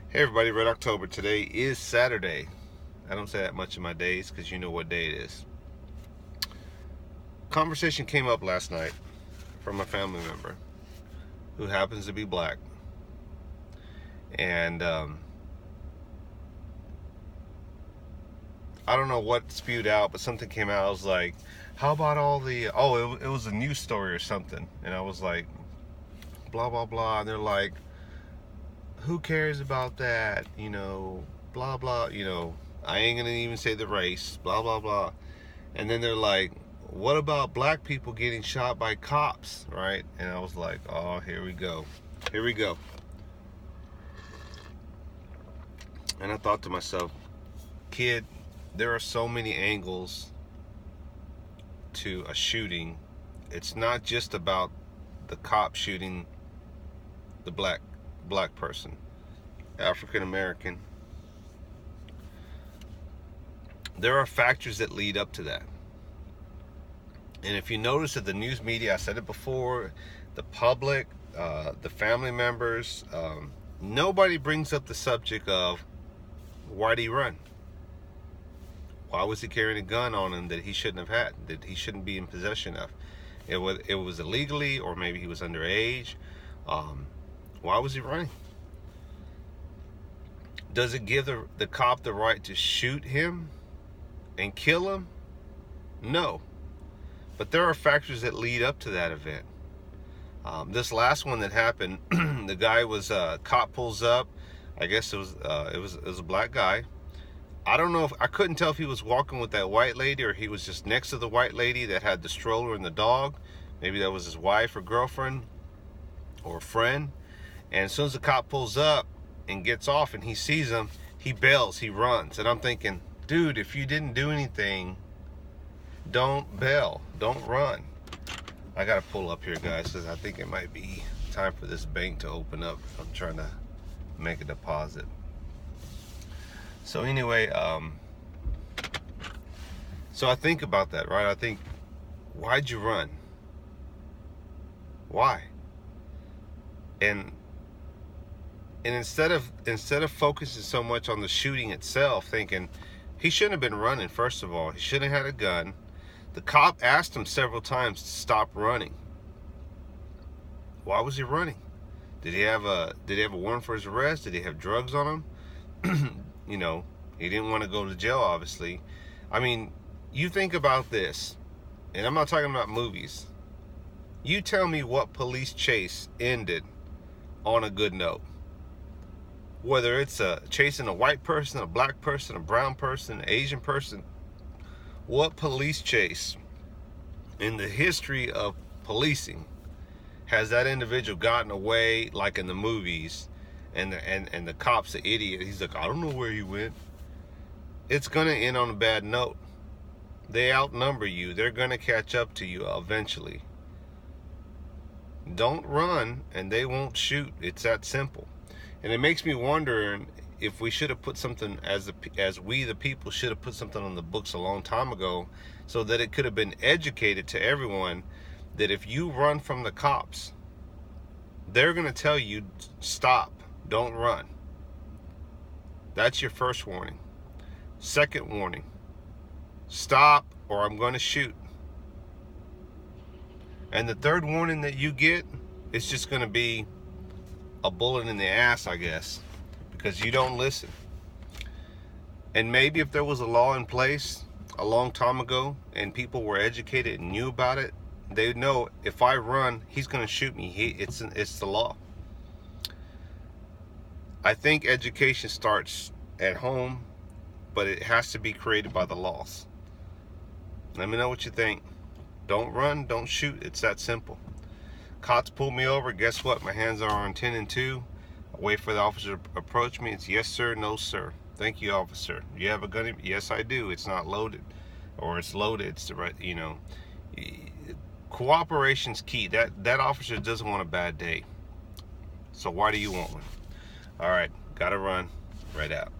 Hey everybody, Red October. Today is Saturday. I don't say that much in my days because you know what day it is. Conversation came up last night from a family member who happens to be black. And I don't know what spewed out, but something came out. I was like, how about all the, it was a news story or something. And I was like, blah, blah, blah. And they're like, who cares about that? Blah, blah, I ain't gonna even say the race, blah, blah, blah. And then they're like, what about black people getting shot by cops, right? And I was like, oh, here we go. Here we go. And I thought to myself, kid, there are so many angles to a shooting. It's not just about the cop shooting the black person, African American. There are factors that lead up to that. And if you notice that the news media, I said it before, the public, the family members, nobody brings up the subject of why did he run? Why was he carrying a gun on him that he shouldn't have had, that he shouldn't be in possession of? It was illegally, or maybe he was underage. Why was he running? Does it give the cop the right to shoot him and kill him? No. But there are factors that lead up to that event. This last one that happened, the guy was cop pulls up. I guess it was a black guy. I don't know if I couldn't tell if he was walking with that white lady or he was just next to the white lady that had the stroller and the dog. Maybe that was his wife or girlfriend or friend. And as soon as the cop pulls up and gets off and he sees him, he bails, he runs. And I'm thinking, dude, if you didn't do anything, don't bail, don't run. I gotta pull up here, guys, because I think it might be time for this bank to open up. I'm trying to make a deposit. So anyway, so I think about that, right? I think, why'd you run? Why? And instead of focusing so much on the shooting itself, thinking he shouldn't have been running. First of all, he shouldn't have had a gun. The cop asked him several times to stop running. Why was he running? Did he have a warrant for his arrest? Did he have drugs on him? He didn't want to go to jail, obviously. I mean, you think about this, and I'm not talking about movies. You tell me what police chase ended on a good note. Whether it's chasing a white person, a black person, a brown person, an Asian person, what police chase in the history of policing has that individual gotten away like in the movies, and the cop's an idiot? He's like, I don't know where he went. It's gonna end on a bad note. They outnumber you. They're gonna catch up to you eventually. Don't run and they won't shoot. It's that simple. And it makes me wonder if we should have put something, as we the people should have put something on the books a long time ago, so that it could have been educated to everyone that if you run from the cops, they're going to tell you, stop, don't run. That's your first warning. Second warning, stop or I'm going to shoot. And the third warning that you get is just going to be a bullet in the ass, I guess, because you don't listen. And maybe if there was a law in place a long time ago and people were educated and knew about it, they would know if I run, he's going to shoot me. It's the law. I think education starts at home, but it has to be created by the laws. Let me know what you think. Don't run, don't shoot. It's that simple. Cops pulled me over. Guess what? My hands are on 10 and 2. I wait for the officer to approach me. It's yes, sir, no, sir. Thank you, officer. You have a gun? Yes, I do. It's not loaded. Or it's loaded. It's the right, Cooperation's key. That officer doesn't want a bad day. So why do you want one? All right. Gotta run. Right out.